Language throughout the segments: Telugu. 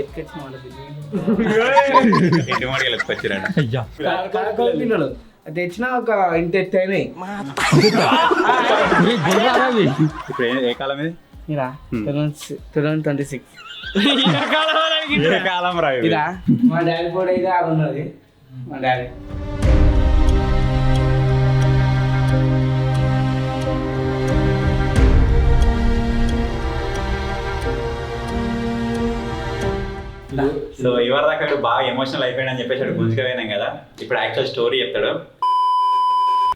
ఎత్తుకొచ్చిన పిల్లలు తెచ్చిన ఒక ఇంత ఎత్తు అయినాయి. ఇప్పుడు ఏ కాలం ఇది? 2026 కాలం రా ఇదా. మా డాడీ కూడా అయితే అది ఉన్నది. మా డాడీ సో ఇవరి దాకా బాగా ఎమోషనల్ అయిపోయాడని చెప్పేసి గుంజుగా పోయినాం కదా. ఇప్పుడు యాక్చువల్ స్టోరీ చెప్తాడు.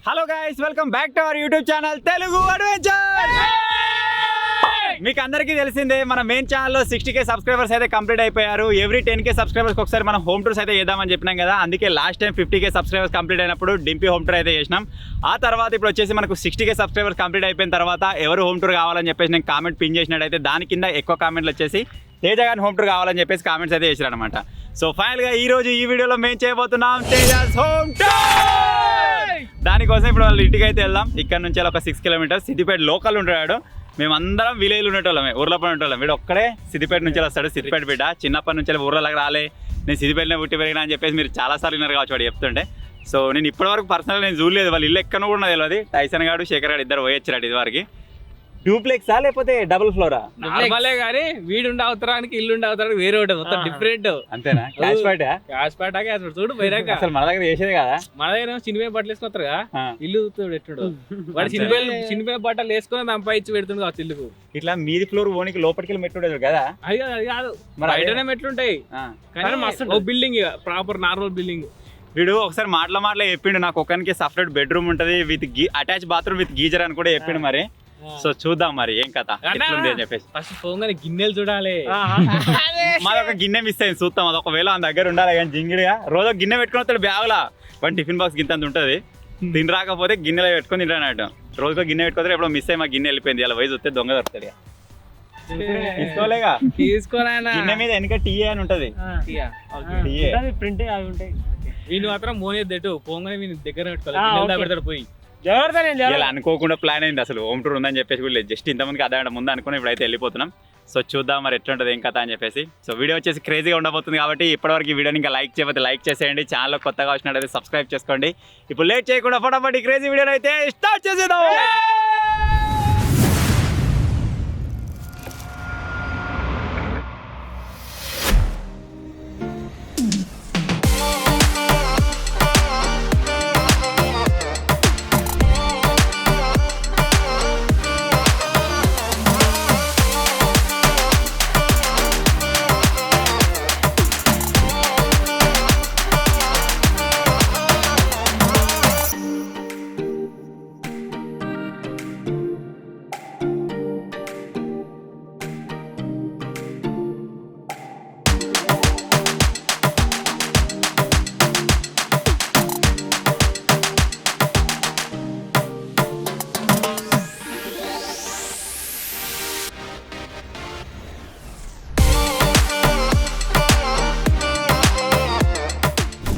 Hello guys, welcome back to our YouTube channel Telugu adventure. మీకు అందరికీ తెలిసిందే మన మెయిన్ ఛానల్లో 60K సబ్స్క్రైబర్స్ అయితే కంప్లీట్ అయిపోయారు. ఎవ్రీ 10K సబ్స్క్రైబర్స్కి ఒకసారి మనం హోమ్ టూర్స్ అయితే చేద్దామని చెప్పినాం కదా. అందుకే last time 50K subscribers complete అయినప్పుడు డింపీ హోమ్ టూర్ అయితే చేసినాం. ఆ తర్వాత ఇప్పుడు వచ్చేసి మనకు 60K సబ్స్క్రైబర్స్ కంప్లీట్ అయిపోయిన తర్వాత ఎవరు హోమ్ టూర్ కావాలని చెప్పేసి నేను కామెంట్ పిన్ చేసినట్టయితే దాని కింద ఎక్కువ కామెంట్లు వచ్చేసి తేజ గారిని హోమ్ టూర్ కావాలని చెప్పేసి కామెంట్స్ అయితే చేశారు అనమాట. సో ఫైనల్గా ఈ రోజు ఈ వీడియోలో మేము చేయబోతున్నాం తేజాస్ హోమ్ టూర్. దానికోసం ఇప్పుడు వాళ్ళ ఇంటికి అయితే వెళ్దాం. ఇక్కడ నుంచి ఒక 6 కిలోమీటర్స్. సిద్దిపేట లోకల్ ఉంటాడు. మేమందరం విలేజ్లో ఉండేటోళ్ళమే, ఊర్లో పడి ఉండేటోళ్ళం. వీడు ఒక్కడే సిద్దిపేట నుంచి వస్తాడు. సిద్దిపేట బిడ్డ, చిన్నప్పటి నుంచి ఊర్లోకి రాలే, నేను సిద్దిపేటలో పుట్టి పెరిగినా అని చెప్పేసి మీరు చాలాసార్లు విన్నారు కావచ్చు వాడు చెప్తుంటే. సో నేను ఇప్పటివరకు పర్సనల్ నేను చూడలేదు, వాళ్ళు ఇల్లు ఎక్కడ కూడా తెలియదు. టైసన్ గారు శేఖర్ గారు ఇద్దరు పోయొచ్చారు ఇది వరకు. డూప్లెక్సా లేకపోతే డబుల్ ఫ్లోరా? కానీ వీడుండే అవతరానికి ఇల్లుండే అవతరానికి వేరే ఒకటి మొత్తం డిఫరెంట్. అంతేనా? క్యాష్ పాటా? క్యాష్ పాటా చూడు పోయినాక అసలు మన దగ్గర చేసేది కదా. మన దగ్గర చినిపోయిన బట్టలు వేసుకొస్తారుగా, ఇల్లు ఎట్టుడు వాడు చినిపోయిన బట్టలు వేసుకొని సంపాదించి పెడుతుండు కావచ్చు ఇల్లుకు. ఇట్లా మీది ఫ్లోర్ ఓనికి లోపలికి వెళ్ళి మెట్లుండదు కదా. అది కాదు, మరి బయటనే మెట్లుంటాయి కానీ ఓ బిల్డింగ్ ప్రాపర్ నార్మల్ బిల్డింగ్. వీడు ఒకసారి మాటల చెప్పిండు, నాకు ఒకరికి సపరేట్ బెడ్రూమ్ ఉంటది with attach bathroom with geyser అని కూడా చెప్పిండు. మరి సో చూద్దాం మరి ఏం కథ ఎట్లుంది అని చెప్పేసి. ఫస్ట్ పోగానే గిన్నెలు చూడాలి. మాది ఒక గిన్నె మిస్ అయింది, చూద్దాం. అది ఒకవేళ మన దగ్గర ఉండాలి కానీ జింగిడిగా రోజు గిన్నె పెట్టుకుని వస్తాడు బ్యాగ్లా. వన్ టిఫిన్ బాక్స్ గింత ఉంటుంది, తిని రాకపోతే గిన్నెలో పెట్టుకొని తింటానట్టు. రోజుకో గిన్నె పెట్టుకుంటే ఎప్పుడో మిస్ అయ్యి మా గిన్నె వెళ్ళిపోయింది. అలా వయసు వస్తే దొంగ దొరుకుతాడు. తీసుకోలేగా, తీసుకోనా గిన్నె మీద వెనక టీఏ అని ఉంటది. ప్రింట్ అవి ఉంటాయి. వీళ్ళు మాత్రం మోనేది పోగానే వీని దగ్గర పెట్టుకోవాలి, పెడతాడు పోయి. ఇలా అనుకోకుండా ప్లాన్ అయింది అసలు హోమ్ టూర్ ఉందని చెప్పేసి కూడా జస్ట్ ఇంతమందికి అదే ముందు అనుకుని ఇప్పుడైతే వెళ్ళిపోతున్నాం. సో చూద్దాం మరి ఎట్లుంటుంది ఏం కథ అని చెప్పేసి. సో వీడియో వచ్చేసి క్రేజీగా ఉండబోతుంది కాబట్టి ఇప్పటివరకు ఈ వీడియోని ఇంకా లైక్ చేయకపోతే లైక్ చేసేయండి. ఛానల్లో కొత్తగా వచ్చినట్టయితే సబ్స్క్రైబ్ చేసుకోండి. ఇప్పుడు లేట్ చేయకుండా ఫటాఫట్ క్రేజీ వీడియోని అయితే స్టార్ట్ చేసేద్దాం.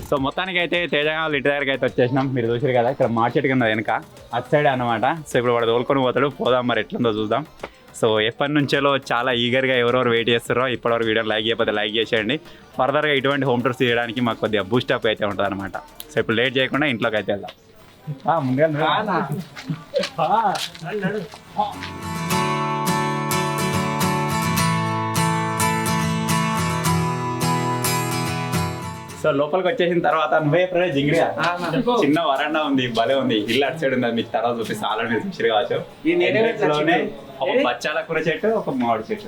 సో మొత్తానికి అయితే తేజ ఇంటి దగ్గరికి అయితే వచ్చేసినాం. మీరు చూసారు కదా ఇక్కడ మార్కెట్ కింద వెనక అటు సైడ్ అనమాట. సో ఇప్పుడు వాడు తోలుకొని పోతాడు, పోదాం మరి ఎట్లుందో చూద్దాం. సో ఎప్పటి నుంచో చాలా ఈగర్గా ఎవరెవరు వెయిట్ చేస్తారో ఇప్పటివరకు వీడియో లైక్ చేయకపోతే లైక్ చేసేయండి. ఫర్దర్గా ఇటువంటి హోమ్ టూర్స్ చేయడానికి మాకు కొద్దిగా బూస్టప్ అయితే ఉంటుంది అనమాట. సో ఇప్పుడు లేట్ చేయకుండా ఇంట్లోకి అయితే వెళ్దాం. ముందుగా సో లోపలికి వచ్చేసిన తర్వాత నువ్వే ఎప్పుడైనా జింగిడిగా చిన్న వరండా ఉంది, భలే ఉంది. ఇల్లు అటు సైడ్ ఉంది, అది మీకు తర్వాత చూపిస్తే ఆల్రెడీ మీరు చూసారు కావచ్చు. లోనే ఒక బచ్చాల కూర చెట్టు, ఒక మామిడి చెట్టు.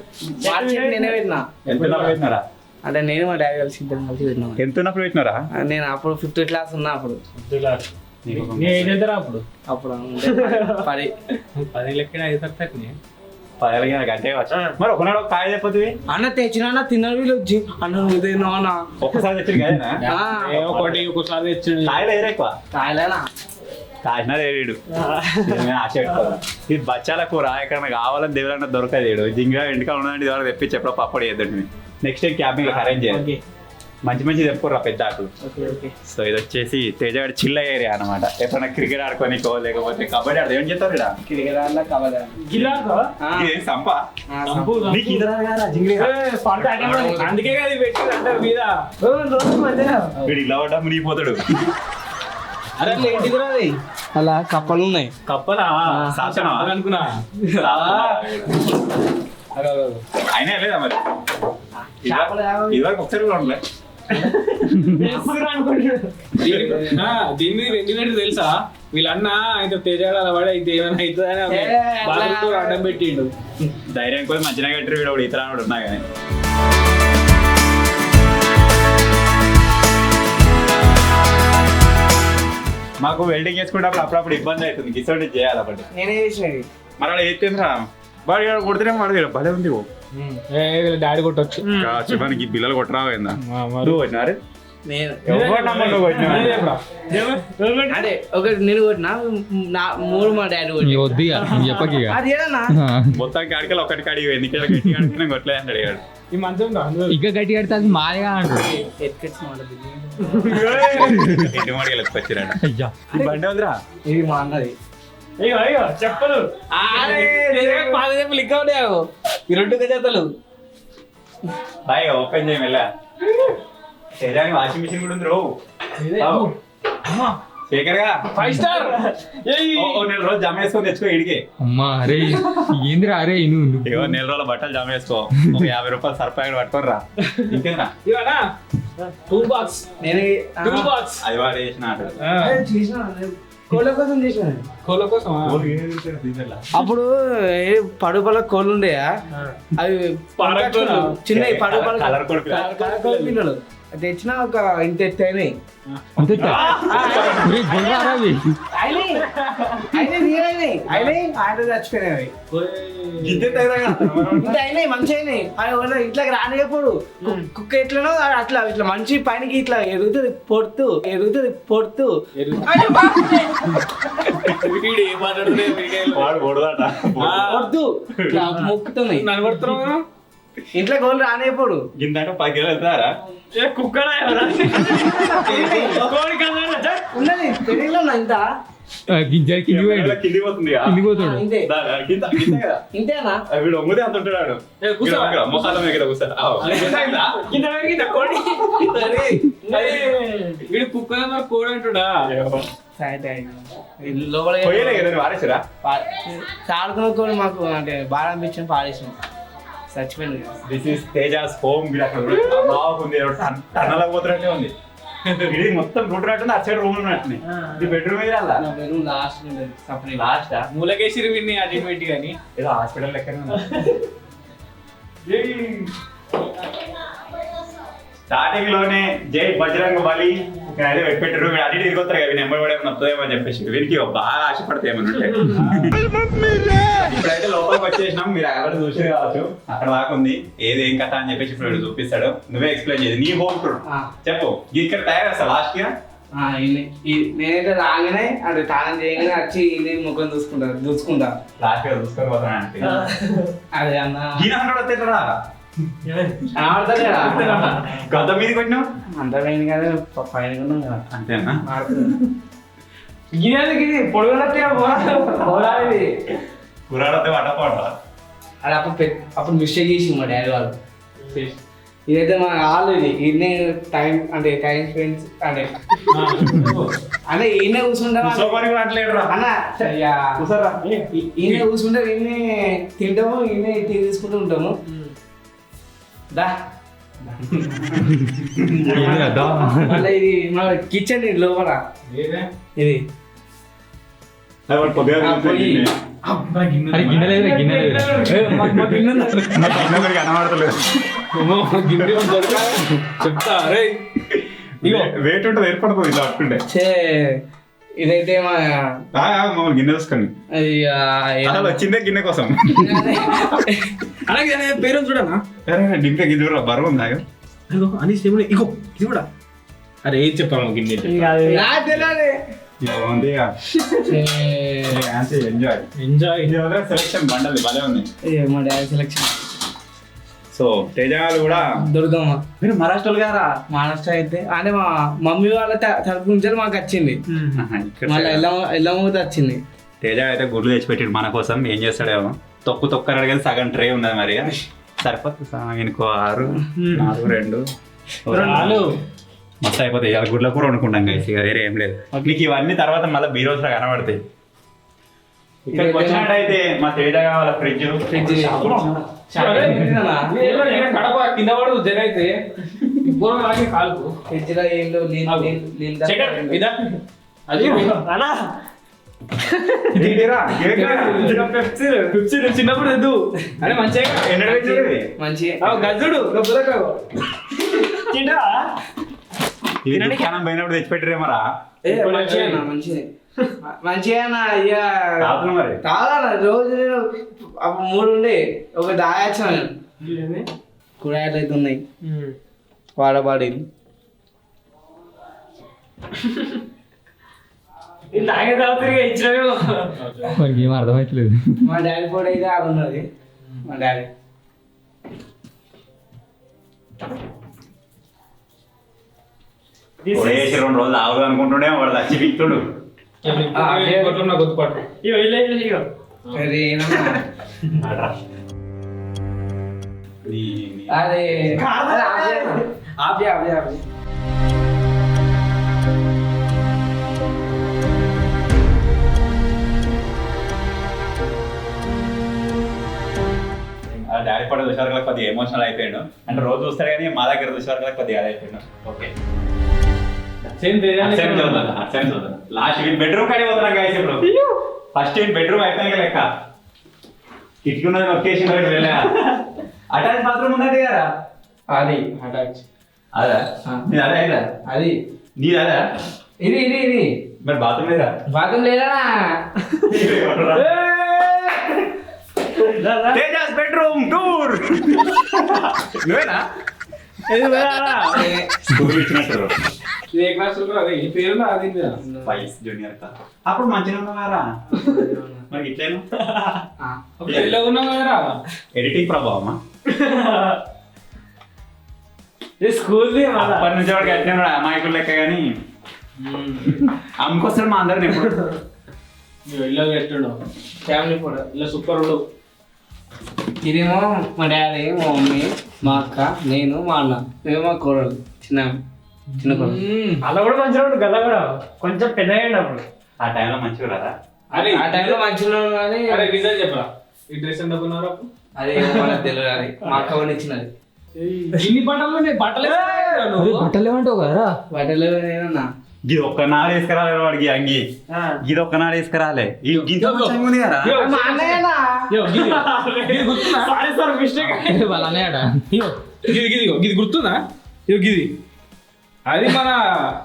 ఎంత పెట్టినారా? అంటే నేను మా డాడీ కలిసి ఇద్దరు కలిసి పెట్టినా. ఎంత ఉన్నప్పుడు పెట్టినారా? నేను అప్పుడు 5th క్లాస్ ఉన్నా. అప్పుడు అప్పుడు 10 లెక్కన 10 గంటే మరి ఒకనాడు ఒక కాయ చెప్పదు అన్న తెచ్చిన తిన్నారు వీళ్ళు వచ్చి అన్న ఉదయం ఒక్కసారి తెచ్చింది కదా. ఒకసారి తెచ్చిండు. కాయలు ఏరే ఎక్కువ కాయలేనా కాసిన రేడు ఆశ పెట్టుకోవాలి. ఇది బచ్చాల కూర ఎక్కడ కావాలని దేవులన్నా దొరకదు. జింగా ఇంటికా ఉన్నదంటే ఇది తెప్పించి ఎప్పుడో పప్పడి చేద్దండి. నెక్స్ట్ టైం క్యాపింగ్ అరేంజ్ చేయాలి. మంచి మంచి చెప్పుకోరా పెద్ద ఆటలు. సో ఇది వచ్చేసి తేజగాడి చిల్ల ఏరియా అనమాట. ఎప్పుడైనా క్రికెట్ ఆడుకోనికో లేకపోతే కబడ్డీ ఆడదు ఏం చేస్తారు ఇక్కడ? క్రికెట్ ఆడలా కబడ్డీ సంపా అందుకే కదా పెట్టి అంటారు మీద వీడు ఇలా పడ్డా మునిగిపోతాడు. అరే ఏంటిది రాది అలా కప్పలు ఉన్నాయి. కప్పలా సాచనా? అనుకున్నా అయినా లేదా మరి ఇదివరకు ఒకసారి కూడా ఉండలే. దీని మీద వెంటిలేటర్ తెలుసా? వీళ్ళన్న అయితే తేజాడు అలా పడే అయితే ఏమైనా అవుతుందని అడ్డం పెట్టిండు. ధైర్యం కోసం మంచిగా కట్టి వీడు ఇతర ఉన్నా కానీ మాకు వెల్డింగ్ చేసుకున్నప్పుడు అప్పుడప్పుడు ఇబ్బంది అవుతుంది. గిసోటి చేయాలి అప్పటి నేనే చేసినది మరి అలా ఏరా వాడు కొడితేనే వాడు భలే ఉంది. డాడీ కొట్టొచ్చు చెప్పడానికి పిల్లలు కొట్టరావైందా నువ్వు కొట్టినారు? నేను అదే ఒకటి నేను కొట్టినా 3 మా డాడీ కొట్టి అది ఏదన్నా మొత్తానికి ఆడికలు ఒకటి కాడికి పోయింది. ఇక్కడ గట్టి ఆడికి కొట్టలేదు అని అడిగాడు. ఈ మంచం ఇంకా గట్టి కడితే అది మాదిగా అంటారు. ఇంటి మాడికి వచ్చిరాడు. బండి వదిరా ఇది మా అన్నది. అయ్యో చెప్పలు లిక్ అవుతావు ఈ 2 గజాతలు. బాయ్ ఓపెన్ చేయం వెళ్ళా. శరీరానికి వాషింగ్ మిషన్ కూడా ఉంది రో. శేఖర్ గా 5 స్టార్ నెల రోజు జమ వేసుకొని తెచ్చుకో ఇడికి. అమ్మా అరే ఏందిరా అరే నువ్వు ఏవో నెల రోజుల బట్టలు జమ వేసుకో. ఒక 50 రూపాయలు సర్పాయలు పట్టుకొని రా. ఇంకేనా ఇవనా టూల్ బాక్స్ నేను టూల్ బాక్స్ అది వాడు చేసిన ఆట. కోళ్ళ కోసం చేసిన కోళ్ళ కోసం అప్పుడు పడుపల కోళ్ళు ఉండేయా అవి చిన్న పడుపల కలర్ కొడుకు పిల్లలు తెచ్చిన ఒక ఇంత ఎత్తు అయినాయి. ఆయన చచ్చిపోయినాయి. ఇంత అయినాయి మంచి అయినాయి. ఇట్లా రానియప్పుడు కుక్క ఎట్లనో అట్లా ఇట్లా మంచి పైనకి ఇట్లా ఎరుగుతుంది పొడుతూ వద్దు మొక్కుతున్నాయి. ఇంట్లో గోళ్ళు రానియప్పుడు గిందాక 10 కిలోలు వెళ్తారా? ఉన్నది పెళ్ళిలో ఇంత గింజలు కింది పోతుంది. కింది పోతాడు. ఇంతేనా వీడు ఒంగుదే అంత ఉంటాడు. మొహాల మీద కూర్చో. వీడు కుక్క కోడి అంటుడా పోయలే కదా వారేసారా? చాడుకున్న కూడా మాకు అంటే బాగా అనిపించిన పాడేసాం. చచ్చిపోయింది. This is Tejas home. బాగుంది టన్నలా పోతున్నట్టే ఉంది. ఇది మొత్తం రూట్ రాట్టుంది. అటు సైడ్ రూమ్ ఉన్నట్టు. ఇది బెడ్రూమ్ లాస్ట్ మూలకేసిరి విన్ని అటు పెట్టి కానీ ఏదో హాస్పిటల్ లెక్కనే స్టార్టింగ్ లోనే జై బజరంగ బలి ఇక్కడ అదే పెట్టారు. వీడు అటు తిరిగొస్తారు కదా నెంబర్ కూడా ఏమైనా వస్తుందేమో అని చెప్పేసి వీరికి బాగా ఆశపడతాయి ఏమని ఉంటాయి. ఇప్పుడైతే లోపలికి వచ్చేసినాం. మీరు ఎవరు చూసి కావచ్చు. అక్కడ దాకా ఉంది. ఏది ఏం కథ అని చెప్పేసి ఇప్పుడు చూపిస్తాడు. నువ్వే ఎక్స్ప్లెయిన్ చేసి నీ హోమ్ టూర్ చెప్పు. ఇక్కడ తయారేస్తా లాస్ట్ గా నేనైతే రాగానే అంటే తానం చేయగానే వచ్చి ముఖం చూసుకుంటా లాస్ట్ గా చూసుకొని పోతాను. అదే అన్న వచ్చేటరా గద్ద మీదకి వచ్చినావు. అంత పోయింది కదా పైన కదా అంతేనా? ఇది పొడుగులే పోరాది కూరాడతే వడపోట. అది అప్పుడు మిస్టేక్ చేసి మా డాడీ వాళ్ళు. ఇదైతే మా వాళ్ళు ఇది టైం అంటే టైం స్పెండ్ అంటే ఈయన కూర్చుంటాం అన్న ఈయన కూర్చుంటాం. ఈయన తింటాము ఈయన టీ తీసుకుంటూ ఉంటాము. మళ్ళీ ఇది మా కిచెన్ లోపల ఇది చెప్తా అరే వెయిట్ ఉంటుంది ఏర్పడుతుంది ఇలా అట్టుండే. ఇదైతే మా మమ్మల్ని గిన్నె చూసుకోండి. వచ్చిందే గిన్నె కోసం. అలాగే పేరు చూడనా డింపే గిన్నె కూడా బరువు ఉంది. అని ఇగో ఇది కూడా అరే ఏం చెప్పాను గిన్నె ఎంజాయ్ సెలక్షన్ బండలు భలే ఉంది. మా డాడీ సెలక్షన్ సో తేజ వాళ్ళు కూడా దుర్గమ్మ మీరు మహారాష్ట్రలు గారా? మహారాష్ట్ర అయితే అంటే మా మమ్మీ వాళ్ళ తరపు నుంచి మాకు వచ్చింది, మళ్ళీ ఎల్లమ్మూత వచ్చింది. తేజ అయితే గుడ్లు తెచ్చిపెట్టాడు మన కోసం. ఏం చేస్తాడేమో తొక్కని అడిగేది సగం ట్రే ఉన్నది మరి. సరిపోతుంది ఇంకో 6 4 2 మొత్తం అయిపోతాయి. ఇలా గుడ్ల కూర వండుకుంటాం గైస్, ఇక వేరే ఏం లేదు. మీకు ఇవన్నీ తర్వాత మళ్ళీ బీరోజులో కనబడతాయి. ఇక్కడికి వచ్చినట్టయితే మా తేజ కావాల ఫ్రిడ్జ్ కడప కింద పడదు జర అయితే కాలుకు ఫ్రిడ్జ్ లో ఏం లేవు, చిన్నప్పుడు వద్దు అని మంచిగా గజ్జుడు పోయినప్పుడు తెచ్చిపెట్టారేమరా? మంచిగా అయ్యా మరి తాగాల రోజు. నేను అప్పుడు 3 ఉండే, ఒక దాయాచన కూరగాయలు అయితే ఉన్నాయి వాడబాడి. మనకి ఏం అర్థమవుతలేదు. మా డాడీ కూడా అయితే అది ఉన్నది. మా డాడీ వేసి 2 రోజులు ఆవులు అనుకుంటుండే వాడు వచ్చి పిక్తుడు. గుర్తుపట్టు అదే ఆపే డాడీ పడ చూసేవారు కొద్దిగా ఎమోషనల్ అయిపోయాడు. అంటే రోజు చూస్తాడు కానీ మా దగ్గర చూసేవారు కొద్దిగా అది అయిపోయాడు. ఓకే లాస్ట్ వీళ్ళ బెడ్రూమ్ కాడే పోతున్నాం కాదు. ఇప్పుడు ఫస్ట్ వీళ్ళ బెడ్రూమ్ అయిపోయాక లెక్క ఇట్టుకున్నది లొకేషన్ వెళ్ళా. అటాచ్ బాత్రూమ్ ఉన్నది కదా అది అటాచ్. అదా నీది అదే అయిదా? అది నీది అదా? ఇది ఇది ఇది మరి బాత్రూమ్ లేదా? బాత్రూమ్ లేదా? తేజాస్ బెడ్రూమ్ టూర్ నువ్వేనా? స్కూల్ ఇచ్చినట్టు ఏ క్లాస్ అదే ఈ పేరు అది వైస్ జూనియర్ కా. అప్పుడు మంచిగా ఉన్నావారా? మరి ఇట్లేను ఉన్నావు కదరా. ఎడిటింగ్ ప్రభావమా? స్కూల్ అప్పటి నుంచి వాడికి అట్లే అమాయకులు లెక్క కానీ అమ్ముకొస్తాడు మా అందరిని. ఎప్పుడు ఇల్లు ఎట్టుండవు ఫ్యామిలీ కూడా ఇలా సూపర్ ఉండు. ఇదేమో మా డాడీ, మా మమ్మీ, మా అక్క, నేను, మా అన్న, మేము మా కూరలు చిన్న కూరలు. అలా కూడా మంచిగా ఉండు కదా, కూడా కొంచెం పెద్ద అయ్యండి అప్పుడు. ఆ టైంలో మంచిగా రారా? అరే ఆ టైంలో మంచిగా కానీ అరే రీజన్ చెప్పరా, ఈ డ్రెస్ ఎంత కొన్నారు అప్పుడు? అదే మనకు తెలియదు. అది మా అక్క కూడా ఇచ్చినది. ఇన్ని బట్టలు బట్టలు బట్టలు ఏమంటావు కదరా? బట్టలు నేనన్నా ఇది ఒక్క నాడు వేసుకురాలే వాడికి అంగి. ఇది ఒక్క నాడు వేసుకురాలే. మా అన్నయ్యనా వాళ్ళ అన్నయ్యడ. గిది గుర్తుందా? ఇగో గిది అది మన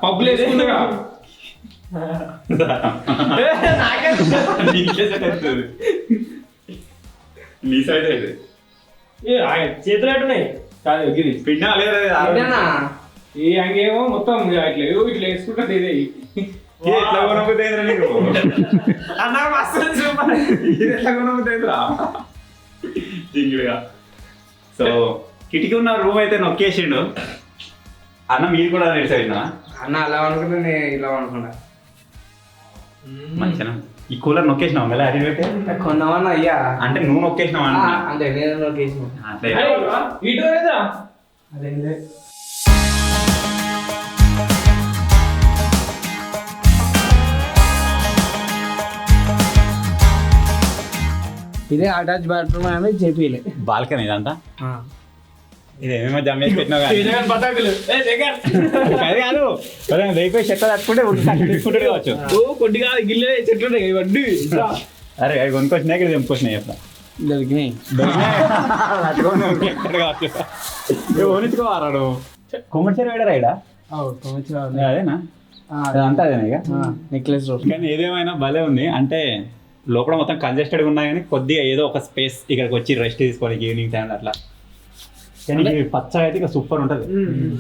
పబ్బులు వేసుకుంటా. నీ సైడ్ అయితే చేతులు ఎట్టున్నాయి కాదు గిది పిండా లేదా? ఈ అంగేమో మొత్తం ఇట్లా ఇట్లా వేసుకుంటా ఇదే ఎట్లా కొనబోతుందిరా నీకు? అన్నా మస్తు సూపర్. ఇది ఎట్లా కొనబోతుందిరా జింగిగా. సో కిటికీ ఉన్న రూమ్ అయితే నొక్కేసిండు అన్న. మీరు కూడా నడిచేనా? అన్న అలా అనుకుంటే నేను ఇలా అనుకున్నా. మంచిగా ఈ కూలర్ నొక్కేసినావు మళ్ళీ అడిగి పెట్టి కొన్నామన్నా అయ్యా. అంటే నువ్వు నొక్కేసినావు అన్న. అంటే నేను నొక్కేసిన. అట్లే ఇటు లేదా అదేం లేదు. ఇదే అటాచ్ బాత్రూమ్ అని చెప్పలే. బాల్కనీ ఇదంతా ఇది ఏమేమో జమ్మేసి పెట్టినావు పతాకులు కాదు. రేపు చెత్త తట్టుకుంటే తీసుకుంటే కావచ్చు. కొద్దిగా గిల్లే చెట్లు ఉంటాయి ఇవన్నీ. అరే అవి కొనుక్కొచ్చినాయి ఇక్కడ తెంపుకొచ్చినాయి అట్లా దొరికినాయి. ఓనిచ్చుకోవారాడు కుమ్మడిచేరు వేడరా ఇడ అదేనా? అంతా అదేనా ఇక నెక్లెస్ రోడ్. కానీ ఏదేమైనా భలే ఉంది. అంటే లోపల మొత్తం కంజెస్టెడ్గా ఉన్నాయి కానీ కొద్దిగా ఏదో ఒక స్పేస్ ఇక్కడికి వచ్చి రెస్ట్ తీసుకోవాలి ఈవినింగ్ టైంలో అట్లా. కానీ పచ్చగా అయితే ఇక సూపర్ ఉంటుంది.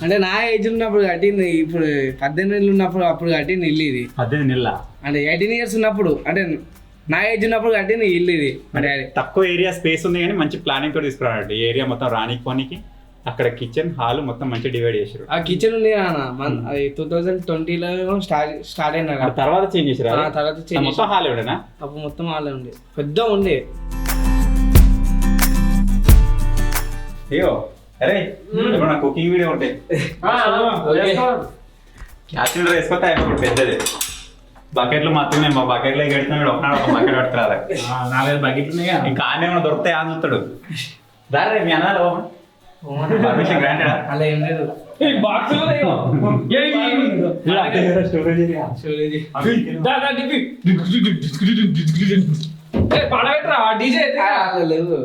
అంటే నా ఏజ్ ఉన్నప్పుడు కట్టింది. ఇప్పుడు 18 ఏళ్ళు ఉన్నప్పుడు అప్పుడు కట్టింది ఇల్లు ఇది. 18 నెలల అంటే 18 years ఉన్నప్పుడు అంటే నా ఏజ్ ఉన్నప్పుడు కట్టింది ఇల్లు ఇది మా డాడీ. తక్కువ ఏరియా స్పేస్ ఉంది కానీ మంచి ప్లానింగ్ తోటి తీసుకురాడు. ఈ ఏరియా మొత్తం రానికి పోనీకి అక్కడ కిచెన్ హాల్ మొత్తం మంచిగా డివైడ్ చేశారు. ఆ కిచెన్ ఉంది అన్న అది 2020లో స్టార్ట్ అయినా ఆ తర్వాత చేంజ్ చేశారు. తర్వాత change మొత్తం హాల్ ఎవడనా అప్పుడు మొత్తం హాల్ ఉండే పెద్ద ఉండే. అయ్యో అరే ఇప్పుడు నా కుకింగ్ వీడియో ఉంటాయి గ్యాస్ సిలిండర్ వేసుకొస్తే అయిపోతుంది పెద్దది. బకెట్లు మాత్రం నేను మా బకెట్లో కడుతున్నాడు ఒకనాడు ఒక బకెట్ పట్టుకురాలి. 4-5 బకెట్లు ఉన్నాయా ఇంకా ఆనే ఏమైనా దొరుకుతాయి అని చూస్తాడు. దారే మీ అన్నాడు పర్మిషన్ గ్రాంటెడా అలా ఏం లేదు. పడబెట్టరా డీజే లేవు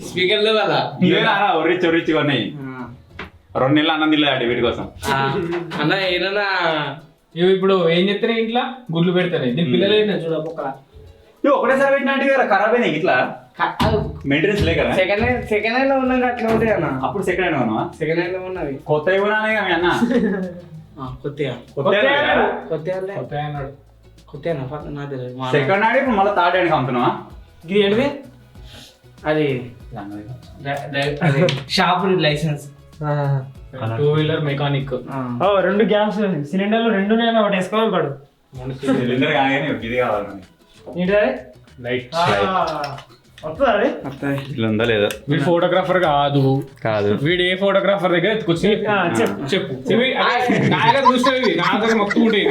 స్పీకర్ లేవు అలా ఒర్రిచ్చి ఉన్నాయి. 2 నెలలు అన్నం తిల్లే వీటి కోసం. అన్న ఏదన్నా ఇప్పుడు ఏం చెప్తానే ఇంట్లో గుడ్లు పెడతానే దీని పిల్లలు ఏంటో చూడ పొక్కల నువ్వు ఒకటేసారి పెట్టినట్టు కదా ఖరాబ్ అయినాయి ఇట్లా మెయింటెనెన్స్ లే కదా. సెకండ్ హ్యాండ్ లో ఉన్నాం అట్లా ఉంటాయి అన్న. అప్పుడు సెకండ్ హ్యాండ్ కొన్నావా? సెకండ్ హ్యాండ్ లో ఉన్నవి కొత్త కొనాలి మీ అన్న. కొత్తగా అన్నాడు కొత్తగా నాకు తెలియదు. సెకండ్ హ్యాండ్ ఇప్పుడు మళ్ళీ థర్డ్ హ్యాండ్ అమ్ముతున్నావా? ఇది ఏంటిది అది షాప్ లైసెన్స్ 2-వీలర్ మెకానిక్ 2 గ్యాస్ సిలిండర్లు 2 నేను ఒకటి వేసుకోవాలి పడు సిలిండర్ కానీ ఇది కావాలి ఏంటది లైట్ వస్తుందా అది ఇట్లా ఉందా లేదా? వీడు ఫోటోగ్రాఫర్ కాదు వీడు ఏ ఫోటోగ్రాఫర్ దగ్గర ఎత్తుకొచ్చి చెప్పు చూసినవి నా దగ్గర మొత్తం ఉంటాయి.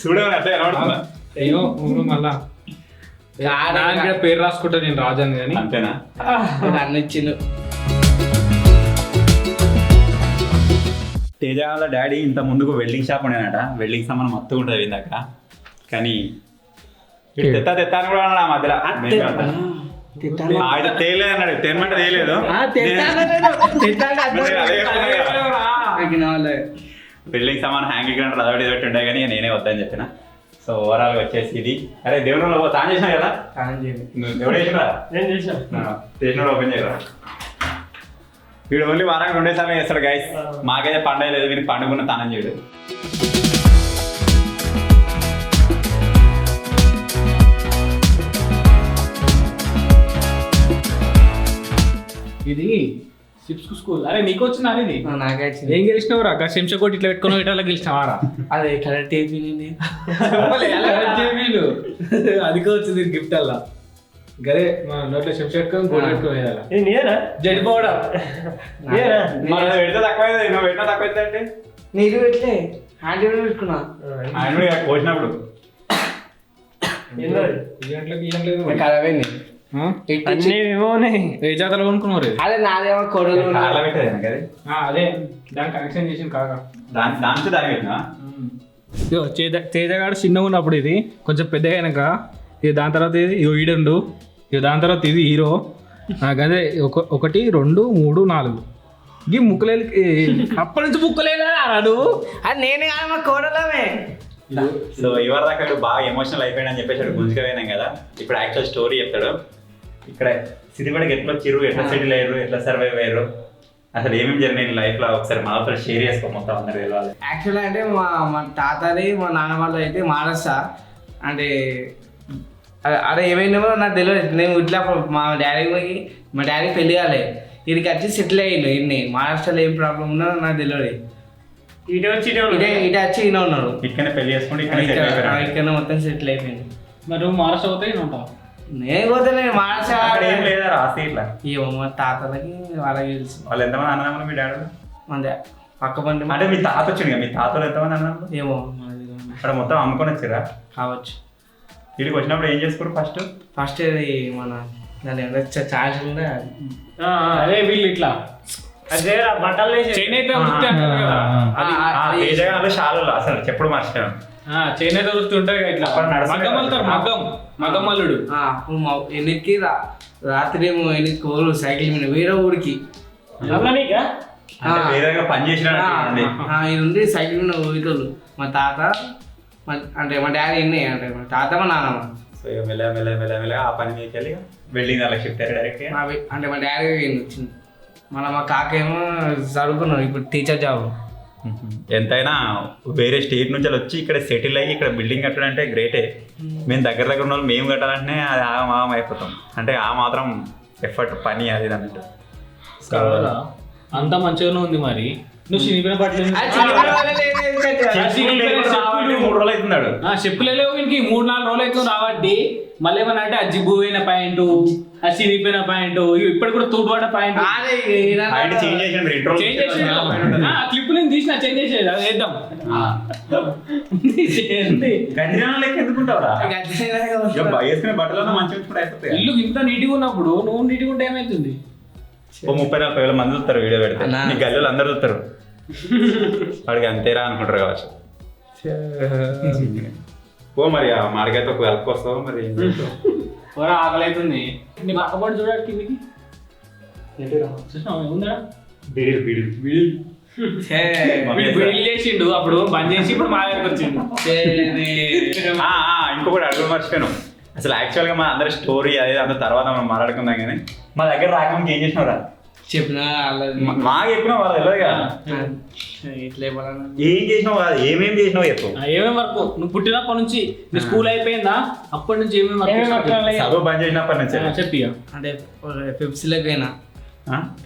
చూడమని అట్లా కనబడుతుందా? అయ్యో మళ్ళా నా దగ్గర పేరు రాసుకుంటా నేను రాజాను కానీ అంతేనా? అన్న ఇచ్చిండు. తేజ వాళ్ళ డాడీ ఇంత ముందుకు వెల్డింగ్ షాప్ ఉండేనట. వెల్డింగ్ సామాన్ మొత్తం ఉంటుంది ఇందాక. కానీ తెత్తా అని కూడా అన్నాడు ఆ మధ్యలో. ఆయన తేలేదు అన్నాడు. తెనమంటే తేలేదు. వెల్డింగ్ సామాన్ హ్యాంగ్ గ్రైండర్ అదొకటి ఇదొకటి ఉండే కానీ నేనే వద్దని చెప్పిన. సో ఓవరాల్ వచ్చేసి ఇది. అరే దేవుడు తాను చేసినా కదా? దేవుడు చేసినా చేసిన ఓపెన్ చేయరా? వీడు ఓన్లీ వారానికి 2 సార్లు చేస్తాడు గైస్. మాకైతే పండుగ లేదు, వీరికి పండుగ తానం చేయడు. ఇది చిప్స్ స్కూల్. అరే నీకు వచ్చిందా ఇది? నాకే ఏం గెలిచినవురా? శంషకోటి ఇట్లా పెట్టుకుని ఇట్లా గెలిచినవారా? అదే కలర్ టీవీ అదికే వచ్చింది గిఫ్ట్ అలా. గరే మా నోట్లో శంష పెట్టుకొని గోడ పెట్టుకుని ఇది నేనా జడిపోవడం పెడితే తక్కువ నువ్వు పెట్టినా తక్కువ అంటే నీకు పెట్టలే హ్యాండ్ పెట్టుకున్నా ఆయన పోసినప్పుడు ఖరాబ్ అయింది. అన్నీ ఏమో ఏ జాతరలో కొనుక్కున్నారు? అదే నాదేమో కొడలు అలా పెట్టేది కదా. అదే దాని కనెక్షన్ చేసింది కాగా దానికి దాని పెట్టినా. తేజగాడు చిన్నగా ఉన్నప్పుడు ఇది కొంచెం పెద్దగా అయినాక ఇది దాని తర్వాత ఇది ఈడుండు ఇక దాని తర్వాత ఇది హీరో. అదే 1 2 3 4 ఈ ముక్కలేలు అప్పటి నుంచి ముక్కలేదా అన్నాడు. అది నేనే కాదు మా కోడలమే. సో ఇవరి దాకా బాగా ఎమోషనల్ అయిపోయాడు అని చెప్పేసి గుంజుకపోయినాం కదా. ఇప్పుడు యాక్చువల్ స్టోరీ చెప్తాడు. ఇక్కడ సిద్దిపేటకి ఎట్లా వచ్చిర్రు, ఎట్లా సెటిల్ అయ్యారు, ఎట్లా సర్వైవ్ అయ్యారు, అసలు ఏమేమి జరిగినాయి లైఫ్ లో ఒకసారి మాతో షేర్ చేసుకో మొత్తం అందరు వెళ్ళాలి. యాక్చువల్గా అంటే మా తాతది మా నాన్న వాళ్ళు అయితే మహారాష్ట్ర అంటే అరే ఏమైందో నాకు తెలియదు. నేను ఇట్లా మా డాడీ పెళ్ళి కాలే ఇక్కడికి వచ్చి సెటిల్ అయ్యిండు. ఇన్ని మహారాష్ట్రలో ఏం ప్రాబ్లం ఉందో నాకు తెలియదు. ఇటే వచ్చి ఈయన ఉన్నాడు. ఇక్కడనే పెళ్లి చేసుకుంటే ఇక్కడ మొత్తం సెటిల్ అయిపోయింది. మరి నువ్వు మహారాష్ట్ర పోతే ఉంటావు? నేను పోతే మహారాష్ట్ర ఏం లేదా రాసి ఇట్లా ఏమో మా తాతలకి వాళ్ళకి తెలుసు. వాళ్ళు ఎంతమంది అన్నదమ్ములు మీ డాడీ? అంతే పక్క పండి అంటే మీ తాత వచ్చింది కదా, మీ తాతలు ఎంతమంది అన్నదమ్ములు? ఏమో అక్కడ మొత్తం అమ్ముకొని వచ్చారా? కావచ్చు. వీడికి వచ్చినప్పుడు ఏం చేసుకోరు? ఫస్ట్ ఇది మన దాని ఛాన్స్ ఉండే అదే వీళ్ళు ఇట్లా అదే బట్టలు చేనేత షాలలో అసలు చెప్పుడు మర్చిపోయాను. చేనేత వృత్తి ఉంటాయి ఇట్లా మగ్గం వెళ్తారు. మగ్గం మల్లుడు ఎన్నికి రాత్రి ఏమో ఎన్నికి ఊరు సైకిల్ మీద వేరే ఊరికి పని చేసిన ఇది ఉండి సైకిల్ మీద ఊరికోళ్ళు. మా తాత అంటే మా డాడీ ఎన్ని అంటే మా తాత మా నాన్నమ్మ. సో ఇక మెల్ల ఆ పని మీదకి వెళ్ళి వెల్డింగ్ అలా షిఫ్ట్ అయ్యారు డైరెక్ట్. అంటే మా డాడీ వచ్చింది. మళ్ళీ మా కాక ఏమో చదువుకున్నాడు ఇప్పుడు టీచర్ జాబ్. ఎంతైనా వేరే స్టేట్ నుంచి వచ్చి ఇక్కడ సెటిల్ అయ్యి ఇక్కడ బిల్డింగ్ కట్టడం అంటే గ్రేటే. మేము దగ్గర ఉన్న వాళ్ళు మేము కట్టాలంటే అది ఆగం అయిపోతాం. అంటే ఆ మాత్రం ఎఫర్ట్ పని అది ఇది అన్నట్టు. కావాలా? అంత మంచిగానే ఉంది మరి. నువ్వు చినిగిన బట్టలు రావాలి 3 రోజులు అవుతున్నాడు. చెప్పులే లేవు వీనికి 3-4 రోజులు అవుతుంది రావట్టి. మళ్ళీ ఏమన్నా అంటే ఆ జిబ్బు పోయిన ప్యాంటు, ఆ చినిగిపోయిన ప్యాంటు, ఇప్పుడు కూడా తూటుపడ్డ ప్యాంటు చేంజ్ చేసాడు 2 రోజులు చేంజ్ చేసి క్లిప్ నేను తీసిన చేంజ్ చేసేది అది వేద్దాం. గంజనాలు లెక్క ఎందుకుంటావురా? వేసుకునే బట్టలు మంచిగా కూడా అయిపోతాయి. ఇల్లు ఇంత నీట్గా ఉన్నప్పుడు నువ్వు నీట్గా ఉంటే ఏమవుతుంది? 30-40 వేల మంది చూస్తారు వీడియో పెడితే. నీ గల్లీలో అందరు చూస్తారు. వాడికి అంతేరా అనుకుంటారు కావచ్చు. ఓ మరి ఆ మాడికాయతో కలుపుకొస్తావు మరి. ఆకలి అవుతుంది. నీ పక్కపడి చూడాలి కిందికి ఉందా? బిడిల్ చేసిండు అప్పుడు బంద్ చేసి ఇప్పుడు మా దగ్గరకు వచ్చిండు. ఇంకొకటి అడుగు మర్చిపోయాను. అసలు యాక్చువల్గా మా అందరి స్టోరీ అదే అందరి తర్వాత మనం మాట్లాడుకుందాం కానీ మా దగ్గర రాకముందుకు ఏం చేసినావురా? చెప్పినా మాకు చెప్పినావు వాళ్ళు తెలియదుగా. ఏం చేసినావు కాదు, ఏమేమి చేసినావు చెప్పు. ఏమేమి వర్క్ నువ్వు పుట్టినప్పటి నుంచి నీ స్కూల్ అయిపోయిందా అప్పటి నుంచి ఏమేమి వర్క్ చదువు బంద్ చేసినప్పటి నుంచి చెప్పి అంటే పెప్సీలకైనా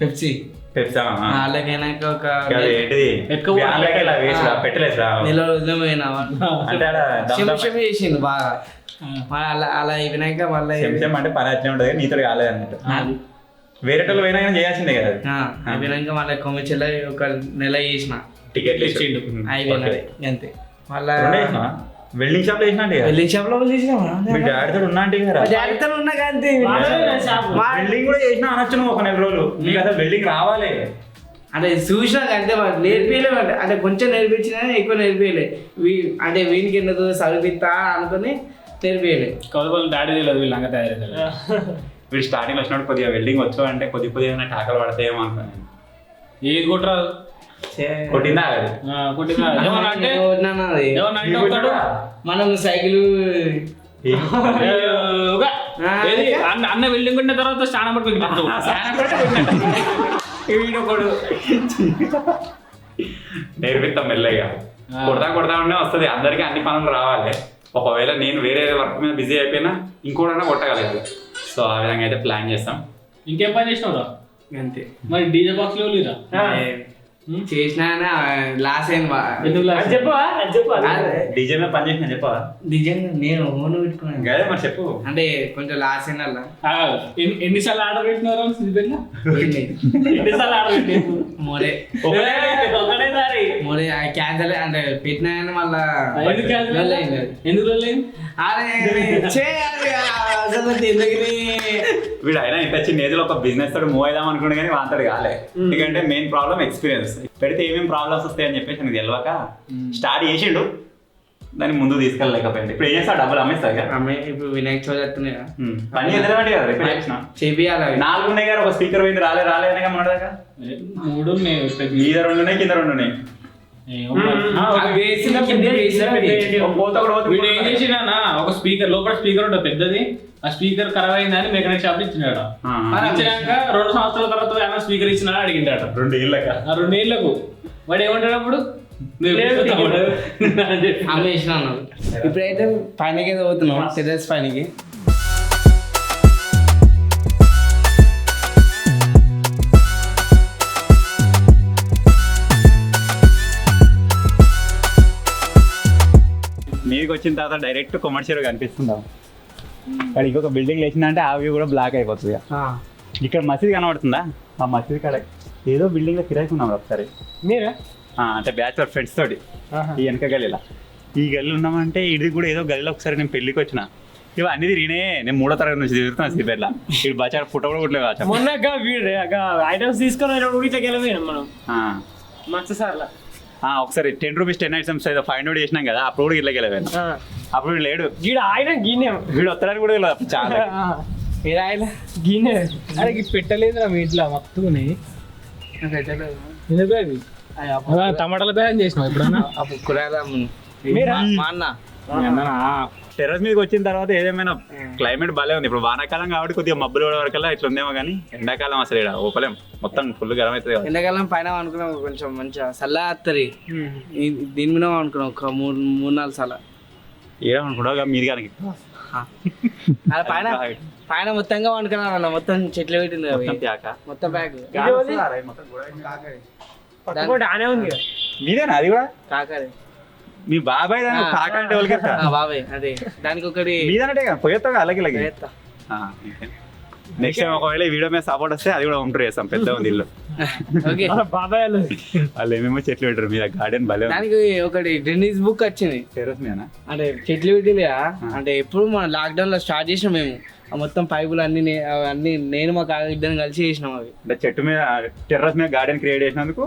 పెప్సీ వాళ్ళకైనాక ఒక ఏంటిది పెట్టలేదా? నెల రోజులు పోయినా అంటే చేసిండు బాగా. అలా అయిపోయినాక మళ్ళీ అంటే పని అట్లే ఉంటుంది, నీతో కాలేదు అన్నట్టు. వేరే వాళ్ళు పోయినా కానీ చేయాల్సిందే కదా. అయిపోయినాక మళ్ళీ కొమ్మిచెల్ల ఒక నెల చేసిన టికెట్లు ఇచ్చిండు అయిపోయినది అంతే. మళ్ళా వెల్డింగ్ షాప్ లో చేసిన వెల్డింగ్ షాప్ లో మీ డాడీతో ఉన్నా అంటే డాడీతో ఉన్నా కానీ వెల్డింగ్ కూడా చేసిన అనొచ్చు నువ్వు ఒక 4 రోజులు. నీకు అసలు వెల్డింగ్ రావాలి అంటే చూసినాక అంటే నేర్పియలే. అంటే కొంచెం నేర్పించినా ఎక్కువ నేర్పియలే. అంటే వీనికి ఎందుకు చదివిస్తా అనుకుని నేర్పియలే. కొద్ది డాడీ తెలియదు వీళ్ళంగా తయారు. వీడు స్టార్టింగ్ వచ్చినప్పుడు కొద్దిగా వెల్డింగ్ వచ్చు అంటే కొద్దిగా టాకలు పడతాయేమో అనుకున్నాను. ఏది కొట్టరాదు కొట్టిందా మనం సైకిల్ అన్న వెల్డింగ్ కొట్టిన తర్వాత స్నానం పట్టుకుంటాడు. నేర్పిస్తాం మెల్లగా. కొడతా ఉండే వస్తుంది. అందరికీ అన్ని పనులు రావాలి. ఒకవేళ నేను వేరే వర్క్ మీద బిజీ అయిపోయినా ఇంకోటైనా కొట్టగలగాలి. సో ఆ విధంగా అయితే ప్లాన్ చేస్తాం. ఇంకేం పని చేసినావురా? అంతే మరి డీజే బాక్స్ లో చేసినా లాస్ అయింది. డీజే మీద పని చేసిన చెప్పవా? డీజే నేను ఓన్ పెట్టుకున్నాను కదా మరి చెప్పు. అంటే కొంచెం లాస్ అయిన ఎన్నిసార్లు ఆర్డర్ పెట్టినారా? ఎన్నిసార్లు ఆర్డర్ పెట్టారు? మోరే క్యాన్సల్ అంటే పెట్టినా కానీ మళ్ళా ఎందుకు వీడు అయినా ఇంత చిన్న ఏజ్ లో ఒక బిజినెస్ తోటి మూవ్ అయిదాం అనుకుంటే కానీ వాంతడు కాలే. ఎందుకంటే మెయిన్ ప్రాబ్లం ఎక్స్పీరియన్స్. పెడితే ఏమేమి ప్రాబ్లమ్స్ వస్తాయని చెప్పేసి నాకు తెలియక స్టార్ట్ చేసిండు. దాన్ని ముందు తీసుకెళ్ళలేకపోయింది. ఇప్పుడు ఏం చేస్తా? డబ్బులు అమ్మేస్తా. ఇప్పుడు వినాయక చవితి వస్తున్నాయి పని ఎదురబట్టి కదా రిపేర్ చేసిన చేయాలి. 4 ఉన్నాయి కదా. ఒక స్పీకర్ పోయింది రాలే అనగా మొన్నదాకా 3 మీద 2 ఉన్నాయి, కింద 2 ఉన్నాయి. ఏం చేసినా ఒక స్పీకర్ లోపల స్పీకర్ ఉంటుంది పెద్దది. ఆ స్పీకర్ ఖరాబ్ అయిందని మెకానిక్ షాప్ ఇచ్చినాడు. ఇచ్చినాక 2 సంవత్సరాల తర్వాత ఏమైనా స్పీకర్ ఇచ్చినా అడిగింటాడు. 2 ఏళ్ళకు వాడు ఏమంటాడు అప్పుడు? అమ్మేసిన ఇప్పుడైతే పైనకి ఏదో పోతున్నాం టెర్రస్ పైనకి. మీదకి వచ్చిన తర్వాత డైరెక్ట్ కమర్షియల్ కనిపిస్తుందా? ఇక్కడ ఇంకొక బిల్డింగ్ లేచిందంటే ఆ వ్యూ కూడా బ్లాక్ అయిపోతుంది. ఇక్కడ మసీద్ కనబడుతుందా? ఆ మసీద్ కాడ ఏదో బిల్డింగ్ లో కిరాయికున్నాం ఒకసారి. మీరా? అంటే బ్యాచులర్ ఫ్రెండ్స్ తోటి ఈ వెనక గల్లీలా. ఈ గల్లీలో ఉన్నామంటే ఇది కూడా ఏదో గల్లీలో ఒకసారి నేను పెళ్లికి వచ్చిన. ఇవి అన్ని తిరిగినే. నేను 3వ తరగతి నుంచి తిరుగుతున్నాను సిబిఐలో. ఇటు బచాడు ఫోటో కూడా కొట్టలేదు. మొన్న ఐటమ్స్ తీసుకొని మనం మస్తు సార్లు ఒకసారి 10 రూపీస్ 10 ఐటమ్స్ ఏదో ఫైండ్ అవుట్ చేసినాం కదా. అప్పుడు కూడా ఇట్లా గెలవాను. అప్పుడు లేడు వీడు వస్తాడని కూడా తెలియదు చాలా. గిన్నె అరే పెట్టలేదు మీ ఇంట్లో మొత్తం ఎందుకు అది టమాటాల బ్యాన్ చేసినావు ఎప్పుడన్నా? అప్పుడు కూరగాయలు మా అన్న టెర్రస్ మీదకి వచ్చిన తర్వాత ఏదేమైనా క్లైమేట్ భలే ఉంది. ఇప్పుడు వానాకాలం కాబట్టి కొద్దిగా మబ్బులు కూడా వరకల్లా ఇట్లా ఉందేమో కానీ ఎండాకాలం అసలు ఇక్కడ ఓపలేం, మొత్తం ఫుల్ గరం అవుతుంది కదా. ఎండాకాలం పైన అనుకున్నాం కొంచెం మంచిగా చల్లగా వస్తుంది. దీని మీద అనుకున్నాం ఒక 3-4 సార్లు. ఏమనుకుంటావు మీది కానీ అలా పైన పైన మొత్తంగా వండుకున్నాను అన్న, మొత్తం చెట్లు పెట్టింది మొత్తం ప్యాక్. ఆనే ఉంది కదా. మీదేనా అది కూడా? కాకరే మీ బాబాయ్ కాక అంటే వాళ్ళకి బాబాయ్ అదే దానికి ఒకటి మీదనంటే పోయేస్తావు అలాగే చేస్తా. నెక్స్ట్ టైం ఒకవేళ ఈ వీడియో మీద సపోర్ట్ వస్తే అది కూడా ఇంప్రూవ్ చేస్తాం. పెద్ద ఉంది ఇల్లు. ఓకే బాబాయ్ వాళ్ళు ఏమేమో చెట్లు పెట్టారు మీద గార్డెన్ భలే. దానికి ఒకటి గిన్నిస్ బుక్ వచ్చింది. టెర్రస్ మీద అంటే చెట్లు పెట్టిందిగా, అంటే ఎప్పుడు మనం లాక్డౌన్ లో స్టార్ట్ చేసినాం మేము. ఆ మొత్తం పైపులు అన్ని అన్ని నేను మా ఇద్దరం కలిసి చేసినాం అవి. అంటే చెట్టు మీద టెర్రస్ మీద గార్డెన్ క్రియేట్ చేసినందుకు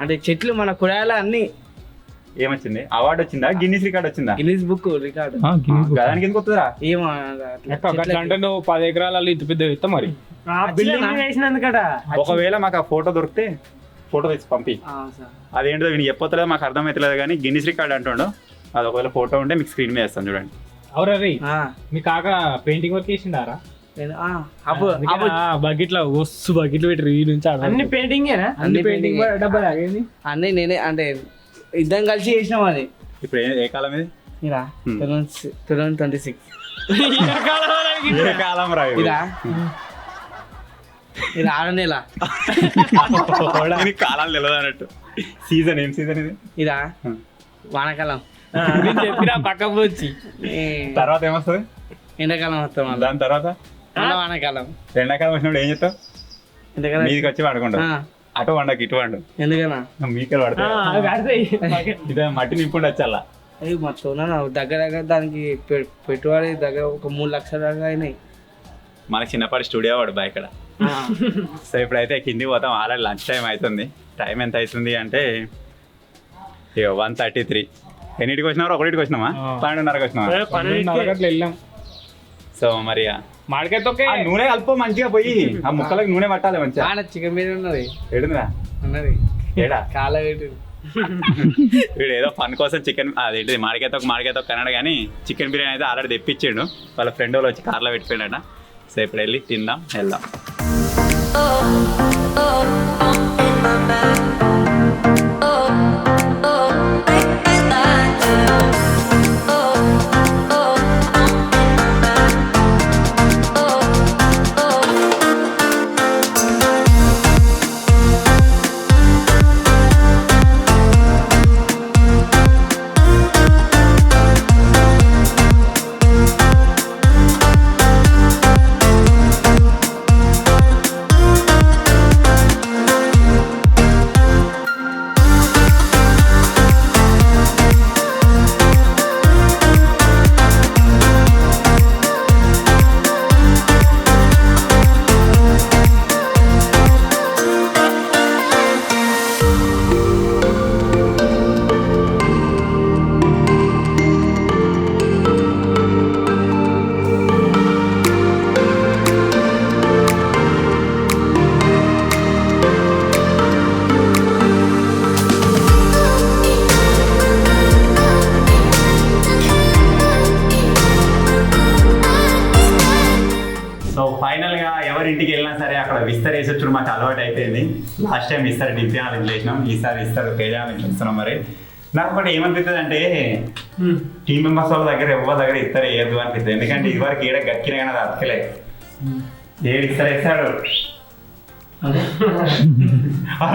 అంటే చెట్లు మన కుడాల అన్ని. ఏమొచ్చింది? అవార్డు వచ్చిందా? గిన్నిస్ రికార్డ్ వచ్చిందా? Guinness book record. దానికి ఎందుకు వస్తుందా? ఏమో అంటే నువ్వు 10 ఎకరాలలో ఇంత పెద్ద ఇస్తా మరి. బిల్డింగ్ వేసినందుకట. ఒకవేళ మాకు ఆ ఫోటో దొరికితే ఫోటో తెచ్చి పంపి. అదేంటో వీడికి చెప్పలేదు, మాకు అర్థమవుతలేదు కానీ గిన్నిస్ రికార్డ్ అంటుండో. అది ఒకవేళ ఫోటో ఉంటే మీకు స్క్రీన్ మీద వేస్తాను చూడండి. అవురా రీ మీ కాక పెయింటింగ్ వర్క్ వేసిండారా? బకెట్లో వస్తు బకెట్లు పెట్టి ఈ నుంచి అన్ని పెయింటింగ్ అన్ని పెయింటింగ్ అన్ని నేనే, అంటే ఇద్దరం కలిసి చేసినాం అది. ఇప్పుడు ఏ కాలం ఇది? 2026 కాలం రా ఇదా ఇది 6 నెల. కాలాలు తెలియదు అన్నట్టు. సీజన్ ఏం సీజన్ ఇది? ఇదా వానాకాలం. చెప్పినా పక్కకు వచ్చి తర్వాత ఏమొస్తుంది? ఎండాకాలం వస్తాం. దాని తర్వాత వానాకాలం. ఎండాకాలం వచ్చినప్పుడు ఏం చేస్తావు? ఎండాకాలం మీదికి వచ్చి పడుకుంటావు. అటు వండకు ఇటు వండు. ఎందుకన్నా మీకే పడతాయి. ఇదే మట్టి నింపుండి వచ్చాలా. మొత్తం దగ్గర దానికి పెట్టుబడి దగ్గర ఒక 3 లక్షల దాకా అయినాయి. మనకి చిన్నపాటి స్టూడియో వాడు బా ఇక్కడ. సో ఇప్పుడైతే కిందికి పోతాం. ఆల్రెడీ లంచ్ టైం అవుతుంది. టైం ఎంత అవుతుంది అంటే 1:33. ఎన్నింటికి వచ్చినారు? 1కి వచ్చినామా? 12:30కి వచ్చినామా? వెళ్ళాం. సో మరి మాడికాయ నూనె కలుపు మంచిగా పోయి ఆ ముక్కలకి నూనె పట్టాలి మంచిగా. చికెన్ బిర్యానీ ఉన్నది. ఏడుందిరా ఉన్నది ఏడా కాల పెట్టు. వీడు ఏదో ఫన్ కోసం చికెన్ అదేంటి మాడికాయతో కన్నాడు కానీ చికెన్ బిర్యానీ అయితే ఆల్రెడీ తెప్పించాడు. వాళ్ళ ఫ్రెండ్ వాళ్ళు వచ్చి కార్లో పెట్టిపోయాడట. సో ఇప్పుడు వెళ్ళి తిందాం, వెళ్దాం. ఇంటికి వెళ్ళినా సరే అక్కడ విస్తర్ వేసి వచ్చి మాకు అలవాటు అయిపోయింది. లాస్ట్ టైం విస్తర్ దింపినా ఇంట్లో వేసినాం, ఈసారి విస్తర్ తేజాన్ని ఇంట్లో ఇస్తున్నాం. మరి నాకు ఒకటి ఏమనిపిస్తుంది అంటే టీమ్ మెంబర్స్ వాళ్ళ దగ్గర ఎవరి దగ్గర ఇస్తారు వేయద్దు అనిపిస్తుంది. ఎందుకంటే ఇదివరకు ఏడ గక్కినా కానీ అది అతకలే. ఏడు ఇస్తారు వేస్తాడు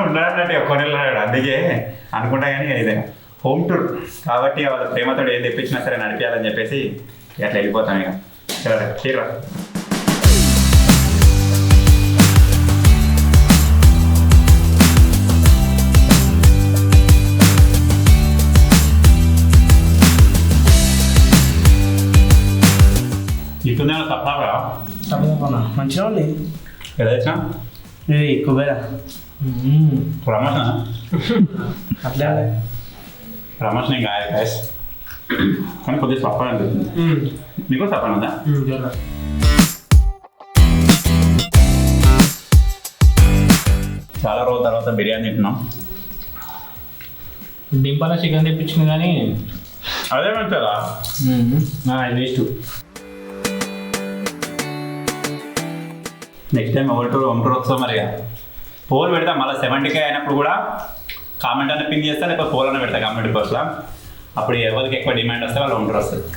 ఉన్నాడంటే కొనెళ్ళాడు. అందుకే అనుకుంటా కానీ ఇదే హోమ్ టూర్ కాబట్టి వాళ్ళ ప్రేమతో ఏం తెప్పించినా సరే నడిపించాలని చెప్పేసి అట్లా వెళ్ళిపోతాం. ఇక తీరా ఇట్లుందే తప్పరా మంచిగా ఉంది. ఎలా వచ్చినా ఇది కుబేరా ప్రమోషన్ అట్లా ప్రమోషన్ ఏం కాదు గాయస్, కానీ కొద్దిగా సఫర్ అనిపిస్తుంది. మీకు సఫర్ ఉందా? చాలా రోజుల తర్వాత బిర్యానీ తింటున్నాం. డింపాల చికెన్ తెప్పించింది కానీ అదే మంచిదా వేస్ట్. నెక్స్ట్ టైం ఒంటూరు వస్తాం మరి పోల్ పెడతాం మళ్ళీ 70K అయినప్పుడు కూడా కామెంట్ అన్న పిన్ చేస్తా లేకపోతే పోల్ అన్న పెడతా కామెంట్ బాక్స్లో. అప్పుడు ఎవరికి ఎక్కువ డిమాండ్ వస్తే వాళ్ళు ఒంటూరు వస్తుంది.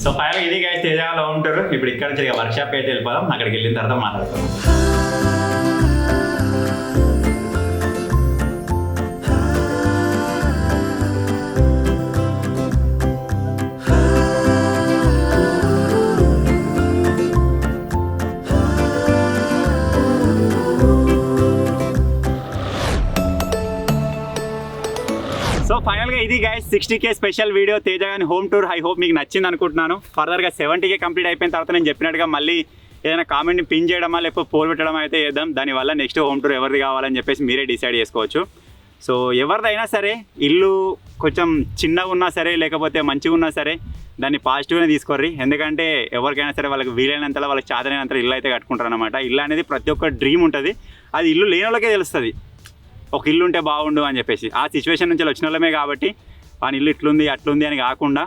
సో ఫైనల్ ఇది గైస్ తేజాలో ఉంటారు. ఇప్పుడు ఇక్కడ నుంచి వర్క్షాప్ అయితే వెళ్ళిపోదాం. అక్కడికి వెళ్ళిన తర్వాత మాట్లాడతాం. సో ఫైనల్గా ఇది guys 60K special video Teja గాని హోమ్ టూర్. ఐ హోప్ మీకు నచ్చింది అనుకుంటున్నాను. ఫర్దర్గా 70K కంప్లీట్ అయిపోయిన తర్వాత నేను చెప్పినట్టుగా మళ్ళీ ఏదైనా కామెంట్ని పిన్ చేయడమా లేకపోతే పోల్ పెట్టడం అయితే చేద్దాం. దానివల్ల నెక్స్ట్ హోమ్ టూర్ ఎవరిది కావాలని చెప్పేసి మీరే డిసైడ్ చేసుకోవచ్చు. సో ఎవరిదైనా సరే ఇల్లు కొంచెం చిన్నగా ఉన్నా సరే లేకపోతే మంచిగా ఉన్నా సరే దాన్ని పాజిటివ్గానే తీసుకోర్రి. ఎందుకంటే ఎవరికైనా సరే వాళ్ళకి వీలైనంతలో వాళ్ళకి చాదైనంత ఇల్లు అయితే కట్టుకుంటారు అనమాట. ఇల్లు అనేది ప్రతి ఒక్క డ్రీమ్ ఉంటుంది. అది ఇల్లు లేని వాళ్ళకే తెలుస్తుంది ఒక ఇల్లు ఉంటే బాగుండు అని చెప్పేసి. ఆ సిచ్యువేషన్ నుంచి వచ్చిన వాళ్ళమే కాబట్టి వాని ఇల్లు ఇట్లుంది అట్లుంది అని కాకుండా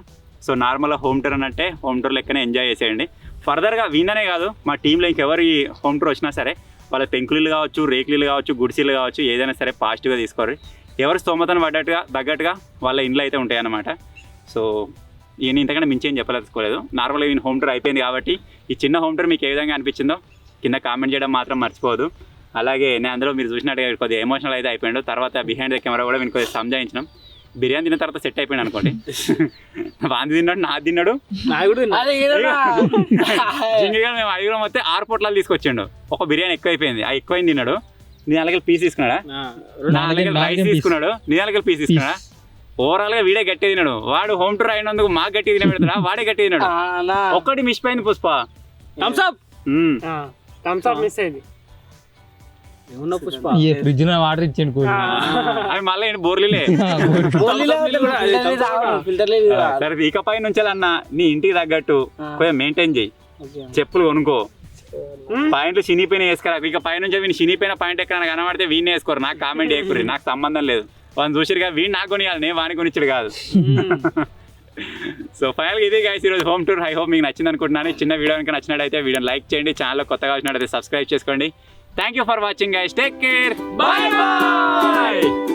సో నార్మల్గా హోమ్ టూర్ అన్నట్టే హోమ్ టూర్ లెక్కనే ఎంజాయ్ చేసేయండి. ఫర్దర్గా వీణనే కాదు మా టీంలో ఇంకెవరి హోమ్ టూర్ వచ్చినా సరే వాళ్ళ పెంకులు కావచ్చు, రేకులు కావచ్చు, గుడిసెలు కావచ్చు, ఏదైనా సరే పాజిటివ్గా తీసుకోరు. ఎవరి స్తోమతను తగ్గట్టుగా వాళ్ళ ఇండ్లు అయితే ఉంటాయి అన్నమాట. సో ఈయన ఇంతకంటే మించి ఏం చెప్పలేదుకోలేదు. నార్మల్గా ఈయన హోమ్ టూర్ అయిపోయింది కాబట్టి ఈ చిన్న హోమ్ టూర్ మీకు ఏ విధంగా అనిపించిందో కింద కామెంట్ చేయడం మాత్రం మర్చిపోదు. అలాగే నేను అందులో మీరు చూసినట్టుగా కొద్దిగా ఎమోషనల్ అయితే అయిపోయాడు. తర్వాత బిహైండ్ ద కెమెరా కూడా మీకు కొద్దిగా సంజాయించినాం. బిర్యానీ తిన్న తర్వాత సెట్ అయిపోయాడు అనుకోండి. వాంది తిన్నాడు, నాది తిన్నాడు, జింగిగా మేము 5 వస్తే 6 పొట్లాలు తీసుకొచ్చిండు. ఒక బిర్యానీ ఎక్కువ అయిపోయింది. ఆ ఎక్కువైంది తిన్నాడు. నీ అలాగే పీస్ తీసుకున్నాడా, నా అలాగే రైస్ తీసుకున్నాడు, నీ అలాగే పీస్ తీసుకున్నాడా. ఓవరాల్గా వీడే గట్టి తిన్నాడు. వాడు హోమ్ టూర్ అయినందుకు మాకు గట్టి తిన పెడతాడా, వాడే గట్టి తిన్నాడు. ఒక్కటి మిస్ పోయింది పుష్ప, థమ్స్ అప్ మిస్ అయింది. ఫ్రిడ్జ్ వాటర్ ఇచ్చాను అవి మళ్ళీ బోర్లీలే. సరే ఇకపై నుంచి అన్న నీ ఇంటికి తగ్గట్టు కొంచెం మెయింటైన్ చేయి. చెప్పులు కొనుక్కో, పాయింట్లు చినిపోయిన వేసుకోరా. ఇక పై నుంచి వీని చినిపోయిన పాయింట్ ఎక్కడ కనబడితే వీడిని వేసుకోరు. నాకు కామెంట్ చేయకూరి, నాకు సంబంధం లేదు. వాళ్ళని చూసిరుగా వీడిని నాకు కొనియాలి, నేను వాడిని కొనిచ్చాడు కాదు. సో ఫైనల్గా ఇదే గైస్ ఈరోజు హోమ్ టూర్. ఐ హోప్ మీకు నచ్చింది అనుకుంటున్నాను. చిన్న వీడియో కనుక నచ్చినట్టయితే వీడియోని లైక్ చేయండి. ఛానల్లో కొత్తగా వచ్చినట్టయితే సబ్స్క్రైబ్ చేసుకోండి. Thank you for watching guys. Take care. Bye bye.